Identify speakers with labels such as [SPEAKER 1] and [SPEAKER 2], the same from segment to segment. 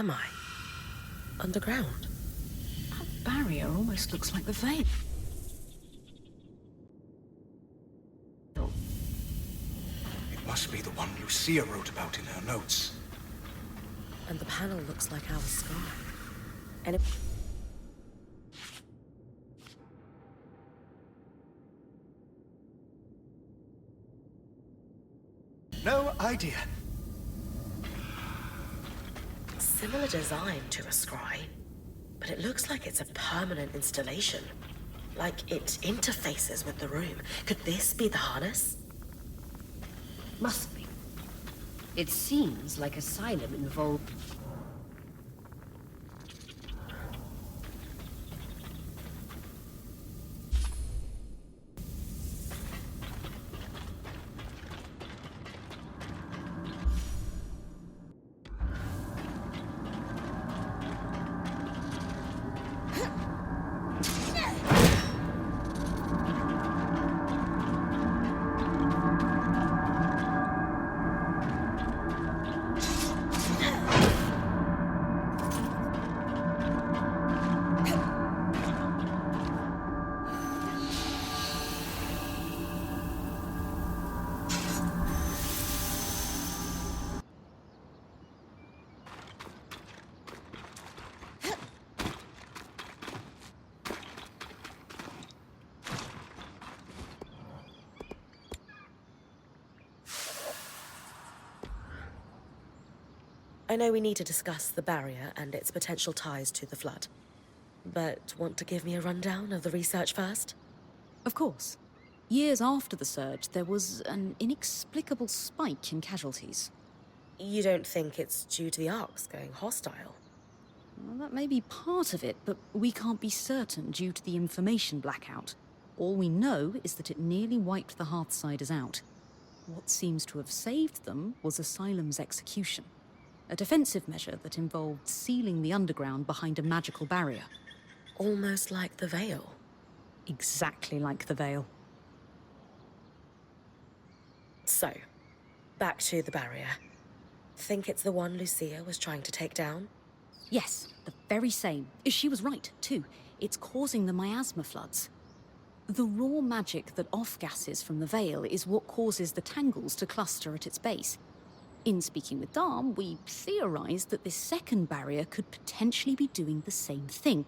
[SPEAKER 1] am I? Underground?
[SPEAKER 2] That barrier almost looks like the veil.
[SPEAKER 3] It must be the one Lucia wrote about in her notes.
[SPEAKER 1] And the panel looks like our Scry. And it...
[SPEAKER 3] No idea.
[SPEAKER 1] Similar design to a Scry, but it looks like it's a permanent installation. Like it interfaces with the room. Could this be the harness?
[SPEAKER 4] Must be. It seems like Asylum involved...
[SPEAKER 1] I know we need to discuss the barrier and its potential ties to the flood. But want to give me a rundown of the research first?
[SPEAKER 2] Of course. Years after the surge, there was an inexplicable spike in casualties.
[SPEAKER 1] You don't think it's due to the arcs going hostile?
[SPEAKER 2] Well, that may be part of it, but we can't be certain due to the information blackout. All we know is that it nearly wiped the Hearthsiders out. What seems to have saved them was Asylum's execution. A defensive measure that involved sealing the underground behind a magical barrier.
[SPEAKER 1] Almost like the Veil.
[SPEAKER 2] Exactly like the Veil.
[SPEAKER 1] So, back to the barrier. Think it's the one Lucia was trying to take down?
[SPEAKER 2] Yes, the very same. She was right, too. It's causing the miasma floods. The raw magic that off-gasses from the Veil is what causes the tangles to cluster at its base. In speaking with Dharm, we theorized that this second barrier could potentially be doing the same thing.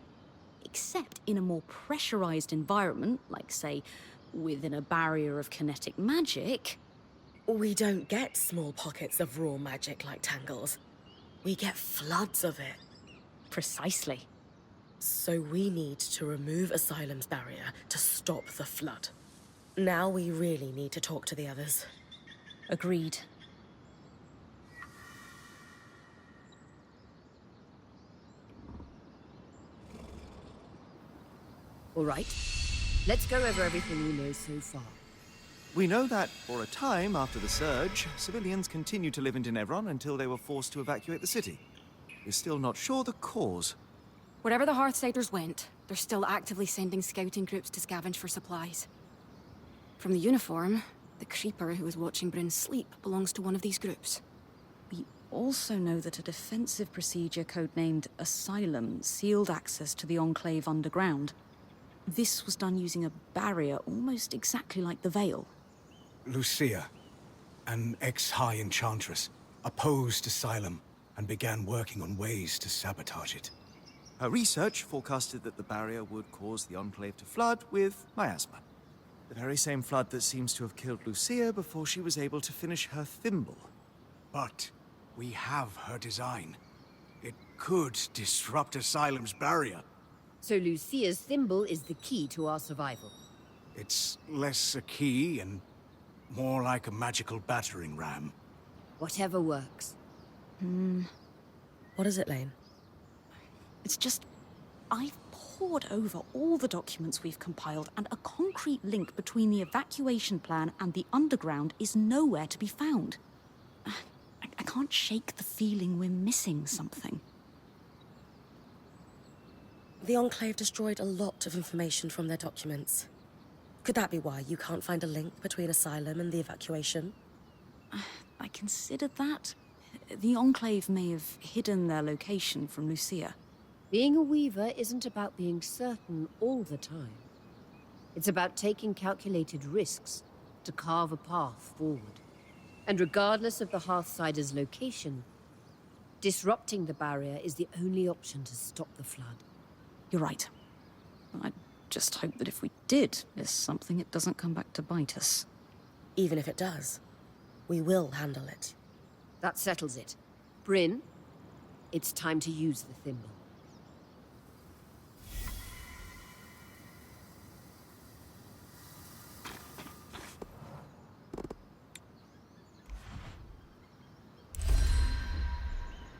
[SPEAKER 2] Except in a more pressurized environment, like, say, within a barrier of kinetic magic...
[SPEAKER 1] We don't get small pockets of raw magic like tangles. We get floods of it.
[SPEAKER 2] Precisely.
[SPEAKER 1] So we need to remove Asylum's barrier to stop the flood. Now we really need to talk to the others.
[SPEAKER 2] Agreed.
[SPEAKER 4] All right. Let's go over everything we know so far.
[SPEAKER 5] We know that, for a time after the surge, civilians continued to live in Tenebron until they were forced to evacuate the city. We're still not sure the cause.
[SPEAKER 6] Wherever the Hearthsiders went, they're still actively sending scouting groups to scavenge for supplies. From the uniform, the Creeper who was watching Bryn's sleep belongs to one of these groups.
[SPEAKER 2] We also know that a defensive procedure codenamed Asylum sealed access to the Enclave underground. This was done using a barrier almost exactly like the Veil.
[SPEAKER 3] Lucia, an ex-High Enchantress, opposed Asylum and began working on ways to sabotage it.
[SPEAKER 5] Her research forecasted that the barrier would cause the Enclave to flood with miasma. The very same flood that seems to have killed Lucia before she was able to finish her thimble.
[SPEAKER 3] But we have her design. It could disrupt Asylum's barrier.
[SPEAKER 4] So Lucia's thimble is the key to our survival.
[SPEAKER 3] It's less a key and more like a magical battering ram.
[SPEAKER 4] Whatever works.
[SPEAKER 1] What is it, Lane?
[SPEAKER 2] It's just... I've pored over all the documents we've compiled, and a concrete link between the evacuation plan and the underground is nowhere to be found. I can't shake the feeling we're missing something.
[SPEAKER 1] The Enclave destroyed a lot of information from their documents. Could that be why you can't find a link between Asylum and the evacuation?
[SPEAKER 2] I considered that, The Enclave may have hidden their location from Lucia.
[SPEAKER 4] Being a weaver isn't about being certain all the time. It's about taking calculated risks to carve a path forward. And regardless of the Hearthsider's location, disrupting the barrier is the only option to stop the flood.
[SPEAKER 2] You're right. I just hope that if we did miss something, it doesn't come back to bite us.
[SPEAKER 1] Even if it does, we will handle it.
[SPEAKER 4] That settles it. Bryn, it's time to use the thimble.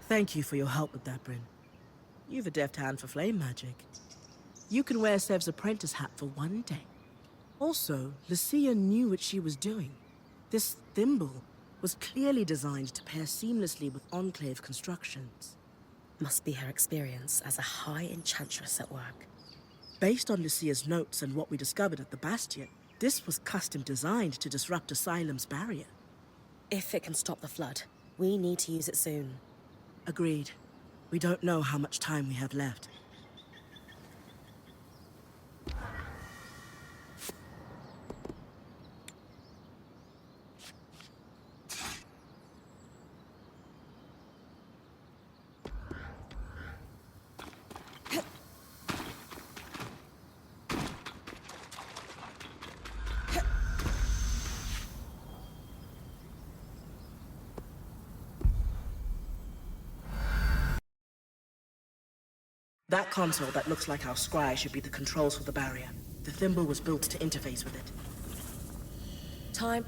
[SPEAKER 7] Thank you for your help with that, Bryn. You've a deft hand for flame magic. You can wear Sev's apprentice hat for one day. Also, Lucia knew what she was doing. This thimble was clearly designed to pair seamlessly with Enclave constructions.
[SPEAKER 1] Must be her experience as a high enchantress at work.
[SPEAKER 7] Based on Lucia's notes and what we discovered at the Bastion, this was custom designed to disrupt Asylum's barrier.
[SPEAKER 1] If it can stop the flood, we need to use it soon.
[SPEAKER 7] Agreed. We don't know how much time we have left. That console that looks like our Scry should be the controls for the barrier. The thimble was built to interface with it.
[SPEAKER 1] Time.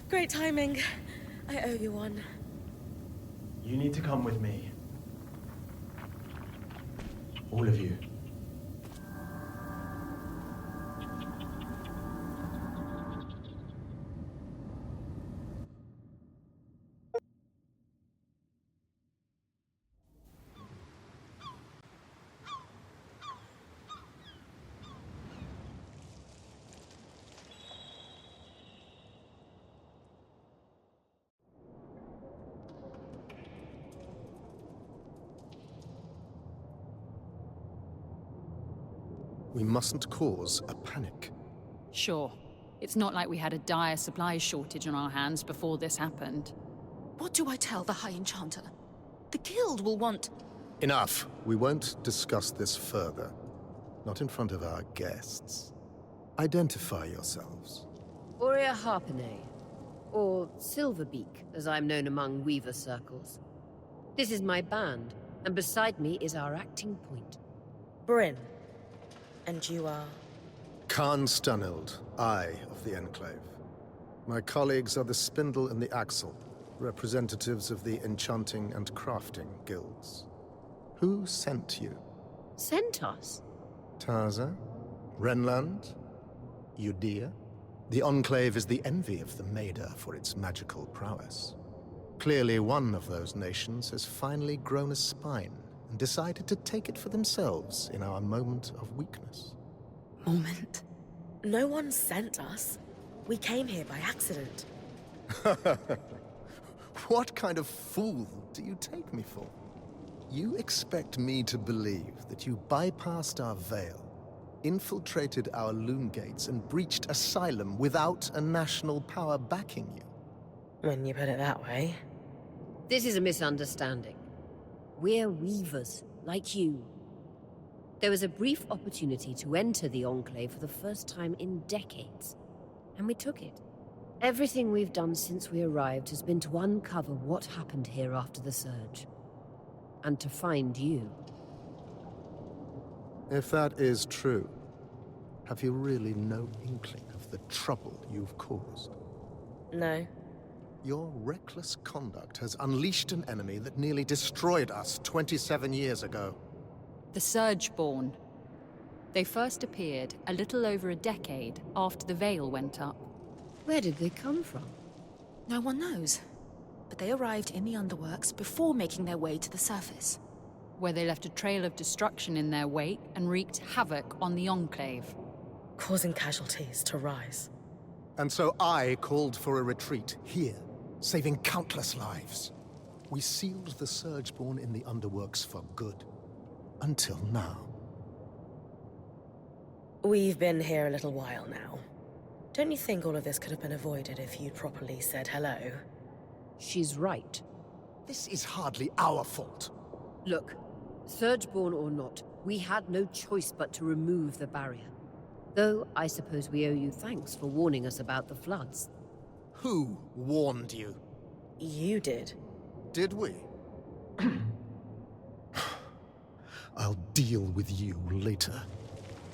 [SPEAKER 1] Great timing. I owe you one.
[SPEAKER 8] You need to come with me. All of you.
[SPEAKER 9] We mustn't cause a panic.
[SPEAKER 10] Sure. It's not like we had a dire supplies shortage on our hands before this happened.
[SPEAKER 11] What do I tell the High Enchanter? The Guild will want...
[SPEAKER 9] Enough. We won't discuss this further. Not in front of our guests. Identify yourselves.
[SPEAKER 4] Aurea Harpenay, or Silverbeak, as I'm known among Weaver circles. This is my band, and beside me is our acting point.
[SPEAKER 1] Bryn. And you are?
[SPEAKER 9] Khan Stunild, Eye of the Enclave. My colleagues are the Spindle and the Axle. representatives of the enchanting and crafting guilds. Who sent you?
[SPEAKER 4] Sent us?
[SPEAKER 9] Tarza? Renland? Judea? The Enclave is the envy of the Maida for its magical prowess. Clearly one of those nations has finally grown a spine and decided to take it for themselves in our moment of weakness.
[SPEAKER 2] Moment?
[SPEAKER 1] No one sent us. We came here by accident.
[SPEAKER 9] What kind of fool do you take me for? You expect me to believe that you bypassed our veil, infiltrated our loom gates, and breached Asylum without a national power backing you?
[SPEAKER 1] When you put it that way.
[SPEAKER 4] This is a misunderstanding. We're weavers, like you. There was a brief opportunity to enter the Enclave for the first time in decades, and we took it. Everything we've done since we arrived has been to uncover what happened here after the Surge. And to find you.
[SPEAKER 9] If that is true, have you really no inkling of the trouble you've caused?
[SPEAKER 1] No.
[SPEAKER 9] Your reckless conduct has unleashed an enemy that nearly destroyed us 27 years ago.
[SPEAKER 10] The Surgeborn. They first appeared a little over a decade after the Veil went up.
[SPEAKER 4] Where did they come from?
[SPEAKER 11] No one knows. But they arrived in the Underworks before making their way to the surface.
[SPEAKER 10] Where they left a trail of destruction in their wake and wreaked havoc on the Enclave.
[SPEAKER 1] Causing casualties to rise.
[SPEAKER 9] And so I called for a retreat here, saving countless lives. We sealed the Surgeborn in the Underworks for good. Until now.
[SPEAKER 1] We've been here a little while now. Don't you think all of this could have been avoided if you'd properly said hello?
[SPEAKER 4] She's right.
[SPEAKER 9] This is hardly our fault.
[SPEAKER 4] Look, Surgeborn or not, we had no choice but to remove the barrier. Though, I suppose we owe you thanks for warning us about the floods.
[SPEAKER 9] Who warned you?
[SPEAKER 1] You did.
[SPEAKER 9] Did we? I'll deal with you later.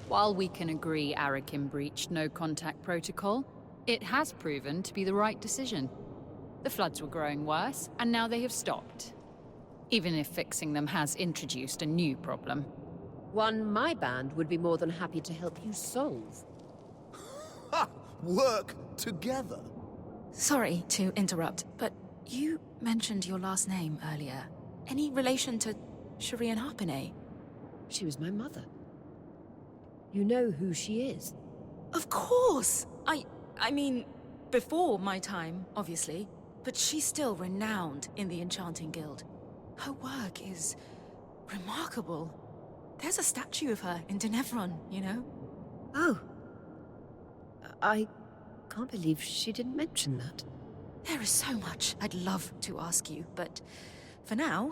[SPEAKER 10] While we can agree Arakim breached no-contact protocol, it has proven to be the right decision. The floods were growing worse, and now they have stopped. Even if fixing them has introduced a new problem.
[SPEAKER 4] One my band would be more than happy to help you solve.
[SPEAKER 9] Ha! Work together!
[SPEAKER 11] Sorry to interrupt, but you mentioned your last name earlier. Any relation to Shireen Harpenay?
[SPEAKER 4] She was my mother. You know who she is?
[SPEAKER 11] Of course! I mean, before my time, obviously. But she's still renowned in the Enchanting Guild. Her work is remarkable. There's a statue of her in Denevron, you know?
[SPEAKER 4] Oh. I can't believe she didn't mention that.
[SPEAKER 11] There is so much I'd love to ask you, but for now,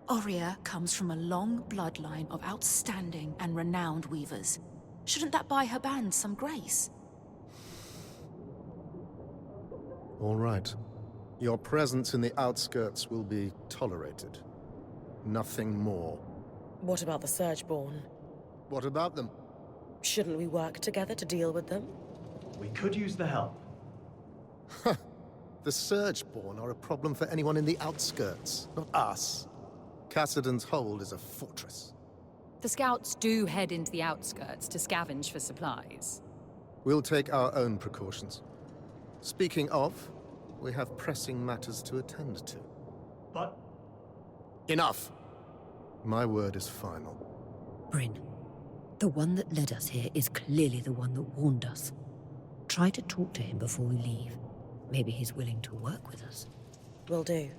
[SPEAKER 11] Aurea comes from a long bloodline of outstanding and renowned weavers. Shouldn't that buy her band some grace?
[SPEAKER 9] All right. Your presence in the outskirts will be tolerated. Nothing more.
[SPEAKER 1] What about the Surgeborn?
[SPEAKER 9] What about them?
[SPEAKER 1] Shouldn't we work together to deal with them?
[SPEAKER 8] We could use the help.
[SPEAKER 9] The Surgeborn are a problem for anyone in the outskirts, not us. Cassidan's hold is a fortress.
[SPEAKER 10] The scouts do head into the outskirts to scavenge for supplies.
[SPEAKER 9] We'll take our own precautions. Speaking of, we have pressing matters to attend to.
[SPEAKER 8] But...
[SPEAKER 9] Enough! My word is final.
[SPEAKER 4] Bryn, the one that led us here is clearly the one that warned us. Try to talk to him before we leave. Maybe he's willing to work with us.
[SPEAKER 1] Will do.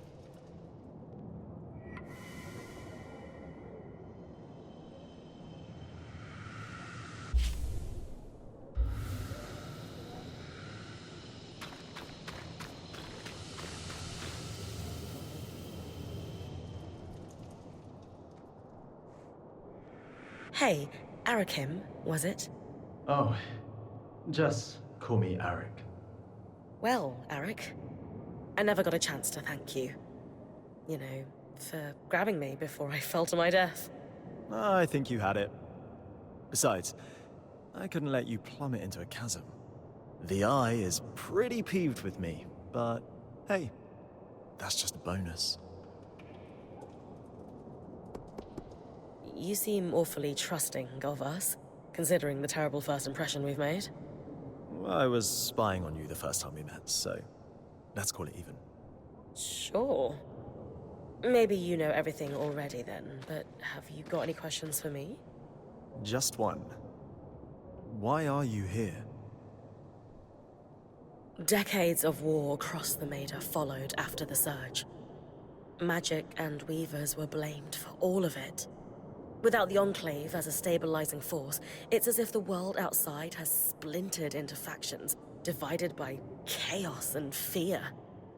[SPEAKER 1] Hey, Arakim, was it?
[SPEAKER 8] Oh, just call me Arik.
[SPEAKER 1] Well, Arik, I never got a chance to thank you. You know, for grabbing me before I fell to my death.
[SPEAKER 5] I think you had it. Besides, I couldn't let you plummet into a chasm. The Eye is pretty peeved with me, but hey, that's just a bonus.
[SPEAKER 1] You seem awfully trusting of us, considering the terrible first impression we've made.
[SPEAKER 5] I was spying on you the first time we met, so let's call it even.
[SPEAKER 1] Sure. Maybe you know everything already then, but have you got any questions for me?
[SPEAKER 5] Just one. Why are you here?
[SPEAKER 1] Decades of war across the Maida followed after the Surge. Magic and Weavers were blamed for all of it. Without the Enclave as a stabilizing force, it's as if the world outside has splintered into factions, divided by chaos and fear.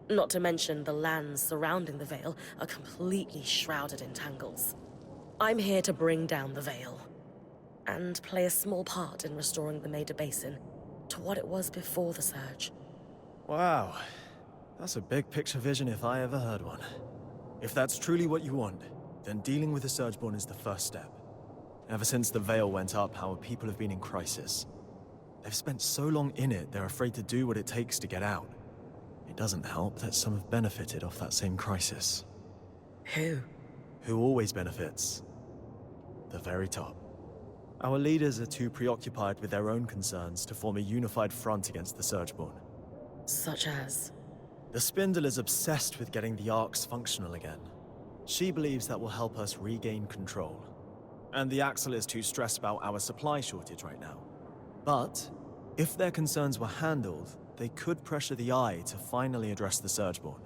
[SPEAKER 1] Not to mention the lands surrounding the Veil are completely shrouded in tangles. I'm here to bring down the Veil, and play a small part in restoring the Maida Basin to what it was before the Surge.
[SPEAKER 5] Wow, that's a big picture vision if I ever heard one. If that's truly what you want, then dealing with the Surgeborn is the first step. Ever since the Veil went up, our people have been in crisis. They've spent so long in it, they're afraid to do what it takes to get out. It doesn't help that some have benefited off that same crisis.
[SPEAKER 1] Who?
[SPEAKER 5] Who always benefits? The very top. Our leaders are too preoccupied with their own concerns to form a unified front against the Surgeborn.
[SPEAKER 1] Such as?
[SPEAKER 5] The Spindle is obsessed with getting the Arcs functional again. She believes that will help us regain control. And the Axle is too stressed about our supply shortage right now. But, if their concerns were handled, they could pressure the Eye to finally address the Surgeborn.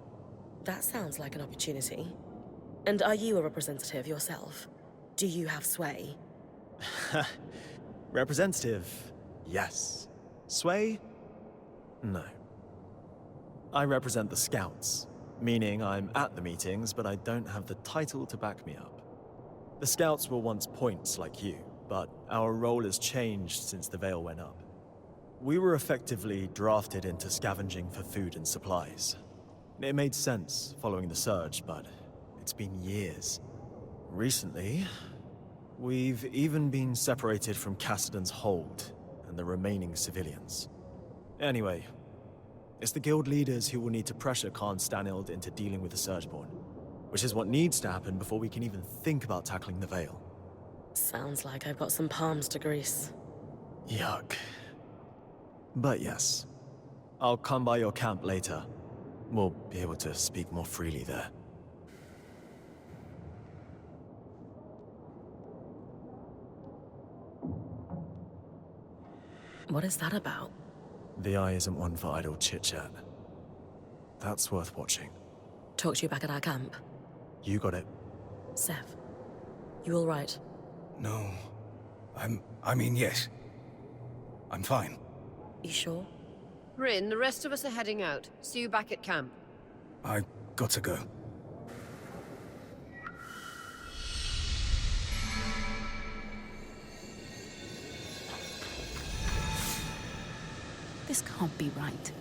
[SPEAKER 1] That sounds like an opportunity. And are you a representative yourself? Do you have sway?
[SPEAKER 5] Representative, yes. Sway? No. I represent the Scouts, meaning I'm at the meetings, but I don't have the title to back me up. The Scouts were once points like you, but our role has changed since the Veil went up. We were effectively drafted into scavenging for food and supplies. It made sense following the Surge, but it's been years. Recently, we've even been separated from Cassidan's hold and the remaining civilians. Anyway, it's the guild leaders who will need to pressure Khan Stanild into dealing with the Surgeborn, which is what needs to happen before we can even think about tackling the Veil.
[SPEAKER 1] Sounds like I've got some palms to grease.
[SPEAKER 5] Yuck. But yes, I'll come by your camp later. We'll be able to speak more freely there.
[SPEAKER 1] What is that about?
[SPEAKER 5] The Eye isn't one for idle chit-chat. That's worth watching.
[SPEAKER 1] Talk to you back at our camp.
[SPEAKER 5] You got it.
[SPEAKER 1] Sev, you all right?
[SPEAKER 3] No. I mean, yes. I'm fine.
[SPEAKER 1] You sure?
[SPEAKER 4] Bryn, the rest of us are heading out. See you back at camp.
[SPEAKER 3] I got to go.
[SPEAKER 2] This can't be right.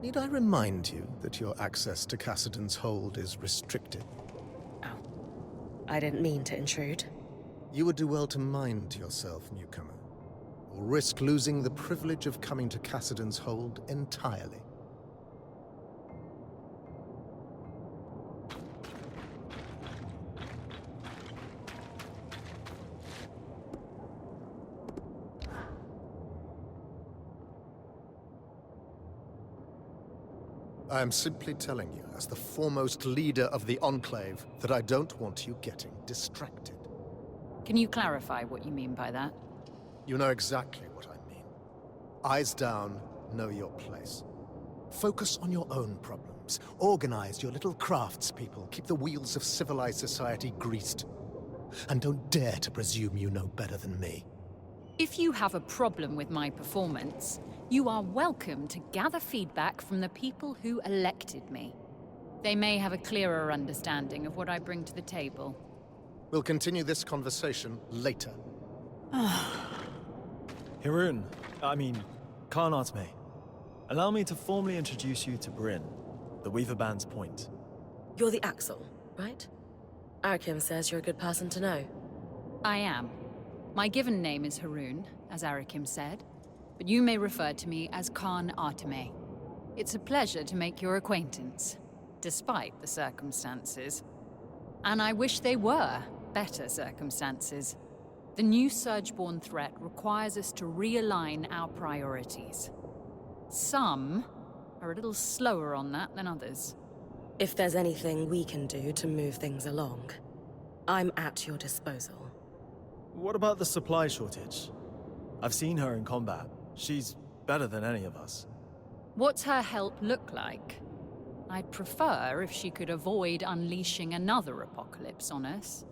[SPEAKER 9] Need I remind you that your access to Cassidan's hold is restricted?
[SPEAKER 1] Oh. I didn't mean to intrude.
[SPEAKER 9] You would do well to mind yourself, newcomer, or risk losing the privilege of coming to Cassidan's hold entirely. I am simply telling you, as the foremost leader of the Enclave, that I don't want you getting distracted.
[SPEAKER 10] Can you clarify what you mean by that?
[SPEAKER 9] You know exactly what I mean. Eyes down, know your place. Focus on your own problems. Organize your little craftspeople. Keep the wheels of civilized society greased. And don't dare to presume you know better than me.
[SPEAKER 10] If you have a problem with my performance, you are welcome to gather feedback from the people who elected me. They may have a clearer understanding of what I bring to the table.
[SPEAKER 9] We'll continue this conversation later.
[SPEAKER 5] Khan Arteme. Allow me to formally introduce you to Bryn, the Weaver Band's point.
[SPEAKER 1] You're the Axel, right? Arakim says you're a good person to know.
[SPEAKER 10] I am. My given name is Haroon, as Arakim said, but you may refer to me as Khan Arteme. It's a pleasure to make your acquaintance, despite the circumstances. And I wish they were better circumstances. The new Surgeborn threat requires us to realign our priorities. Some are a little slower on that than others.
[SPEAKER 1] If there's anything we can do to move things along, I'm at your disposal.
[SPEAKER 5] What about the supply shortage? I've seen her in combat. She's better than any of us.
[SPEAKER 10] What's her help look like? I'd prefer if she could avoid unleashing another apocalypse on us.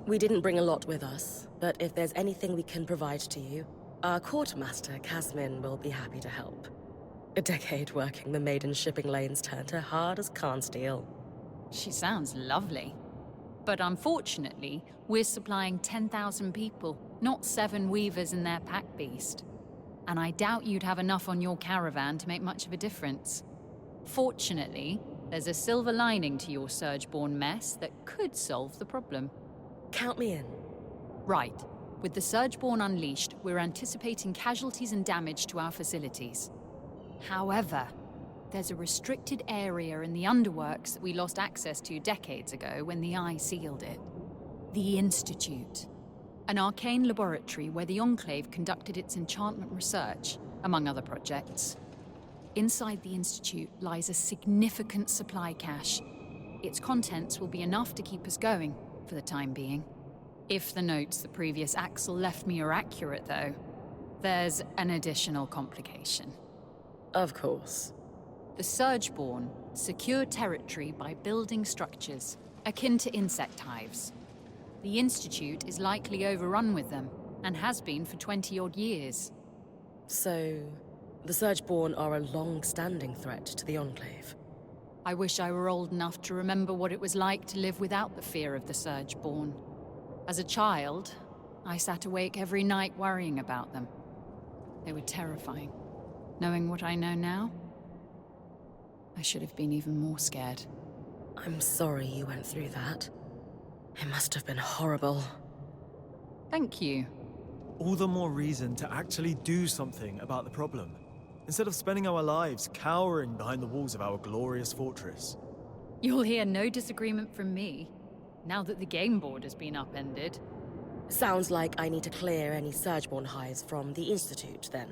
[SPEAKER 1] We didn't bring a lot with us, but if there's anything we can provide to you, our quartermaster, Casmin, will be happy to help. A decade working the maiden shipping lanes turned her hard as Khan steel.
[SPEAKER 10] She sounds lovely. But unfortunately, we're supplying 10,000 people, not 7 weavers and their pack beast. And I doubt you'd have enough on your caravan to make much of a difference. Fortunately, there's a silver lining to your Surgeborn mess that could solve the problem.
[SPEAKER 1] Count me in.
[SPEAKER 10] Right. With the Surgeborn unleashed, we're anticipating casualties and damage to our facilities. However, there's a restricted area in the underworks that we lost access to decades ago when the Eye sealed it. The Institute. An arcane laboratory where the Enclave conducted its enchantment research, among other projects. Inside the Institute lies a significant supply cache. Its contents will be enough to keep us going, for the time being. If the notes the previous Axel left me are accurate, though, there's an additional complication.
[SPEAKER 1] Of course.
[SPEAKER 10] The Surgeborn secure territory by building structures, akin to insect hives. The Institute is likely overrun with them, and has been for 20-odd years.
[SPEAKER 1] So, the Surgeborn are a long-standing threat to the Enclave.
[SPEAKER 10] I wish I were old enough to remember what it was like to live without the fear of the Surgeborn. As a child, I sat awake every night worrying about them. They were terrifying. Knowing what I know now, I should have been even more scared.
[SPEAKER 1] I'm sorry you went through that. It must have been horrible.
[SPEAKER 10] Thank you.
[SPEAKER 5] All the more reason to actually do something about the problem, instead of spending our lives cowering behind the walls of our glorious fortress.
[SPEAKER 10] You'll hear no disagreement from me, now that the game board has been upended.
[SPEAKER 1] Sounds like I need to clear any Surgeborn hives from the Institute, then.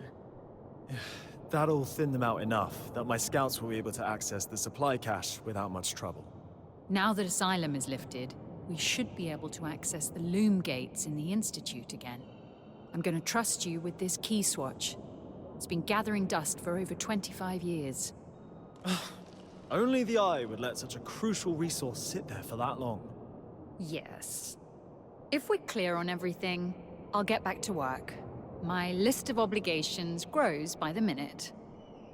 [SPEAKER 5] That'll thin them out enough that my scouts will be able to access the supply cache without much trouble.
[SPEAKER 10] Now that Asylum is lifted, we should be able to access the loom gates in the Institute again. I'm gonna trust you with this key swatch. It's been gathering dust for over 25 years.
[SPEAKER 5] Only the Eye would let such a crucial resource sit there for that long.
[SPEAKER 10] Yes. If we're clear on everything, I'll get back to work. My list of obligations grows by the minute.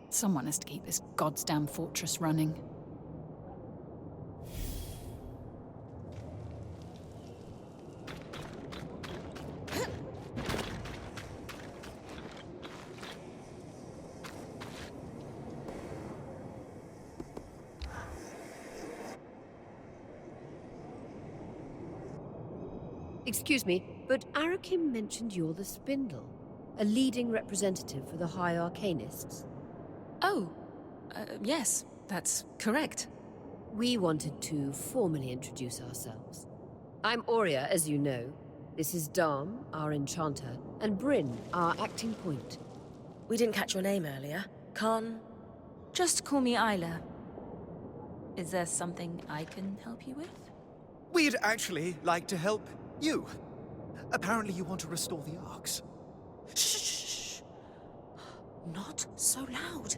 [SPEAKER 10] Someone has to keep this goddamn fortress running.
[SPEAKER 4] Excuse me, but Arakim mentioned you're the Spindle, a leading representative for the High Arcanists.
[SPEAKER 11] Oh, yes, that's correct.
[SPEAKER 4] We wanted to formally introduce ourselves. I'm Aurea, as you know. This is Dam, our enchanter, and Bryn, our acting point.
[SPEAKER 1] We didn't catch your name earlier. Khan?
[SPEAKER 11] Just call me Isla. Is there something I can help you with?
[SPEAKER 12] We'd actually like to help you. Apparently you want to restore the arcs.
[SPEAKER 11] Shh! Not so loud.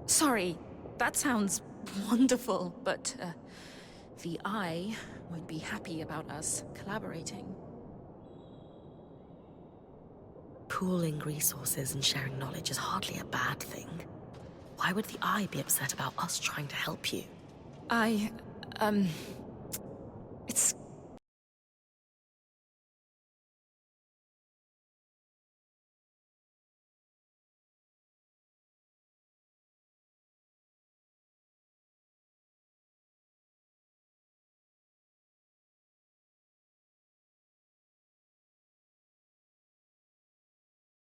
[SPEAKER 11] Sorry, that sounds wonderful, but the Eye won't be happy about us collaborating.
[SPEAKER 1] Pooling resources and sharing knowledge is hardly a bad thing. Why would the Eye be upset about us trying to help you?
[SPEAKER 11] It's